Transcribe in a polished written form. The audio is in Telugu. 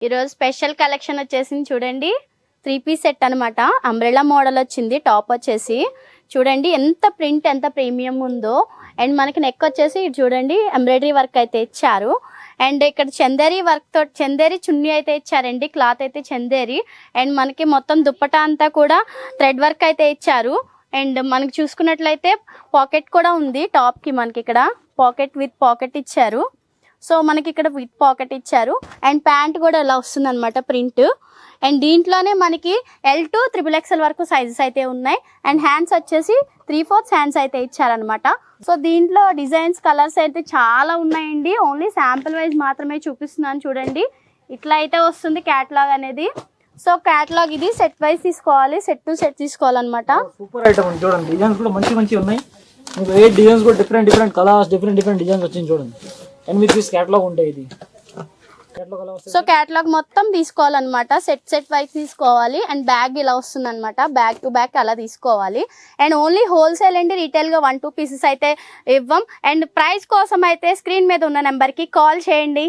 ఈరోజు స్పెషల్ కలెక్షన్ వచ్చేసింది చూడండి. 3 పీస్ సెట్ అనమాట. అంబ్రెలా మోడల్ వచ్చింది. టాప్ వచ్చేసి చూడండి ఎంత ప్రింట్ ఎంత ప్రీమియం ఉందో. అండ్ మనకి నెక్ వచ్చేసి చూడండి ఎంబ్రాయిడరీ వర్క్ అయితే ఇచ్చారు. అండ్ ఇక్కడ చందేరి వర్క్ తో చందేరి చున్నీ అయితే ఇచ్చారండి. క్లాత్ అయితే చందేరి. అండ్ మనకి మొత్తం దుప్పటా అంతా కూడా థ్రెడ్ వర్క్ అయితే ఇచ్చారు. అండ్ మనకి చూసుకున్నట్లయితే పాకెట్ కూడా ఉంది. టాప్ కి మనకి ఇక్కడ పాకెట్ విత్ పాకెట్ ఇచ్చారు. సో మనకి ఇక్కడ విత్ పాకెట్ ఇచ్చారు. అండ్ ప్యాంట్ కూడా ఇలా వస్తుంది అనమాట ప్రింట్. అండ్ దీంట్లోనే మనకి L to XXL వరకు సైజెస్ అయితే ఉన్నాయి. అండ్ హ్యాండ్స్ వచ్చేసి 3/4 హ్యాండ్స్ అయితే ఇచ్చారనమాట. సో దీంట్లో డిజైన్స్ కలర్స్ అయితే చాలా ఉన్నాయండి. ఓన్లీ శాంపుల్ వైజ్ మాత్రమే చూపిస్తున్నాను చూడండి. ఇట్లా అయితే వస్తుంది క్యాటలాగ్ అనేది. సో క్యాటలాగ్ ఇది సెట్ వైజ్ తీసుకోవాలి. సెట్ టు సెట్ తీసుకోవాలన్నమాట. సూపర్ ఐటమ్ ఉంది చూడండి. డిజైన్స్ కూడా మంచి ఉన్నాయి. మీకు 8 డిజైన్స్ కూడా డిఫరెంట్ కలర్స్ డిఫరెంట్ డిజైన్స్ వచ్చింది చూడండి. 8 పీస్ క్యాటలాగ్ ఉంటాయి. ఇది సో క్యాటలాగ్ మొత్తం తీసుకోవాలన్నమాట. సెట్ వైజ్ తీసుకోవాలి. అండ్ బ్యాగ్ ఇలా వస్తుంది అనమాట. బ్యాగ్ టు బ్యాగ్ అలా తీసుకోవాలి. అండ్ ఓన్లీ హోల్సేల్ అండి. రీటైల్ గా 1-2 పీసెస్ అయితే ఇవ్వం. అండ్ ప్రైస్ కోసం అయితే స్క్రీన్ మీద ఉన్న నెంబర్ కి కాల్ చేయండి.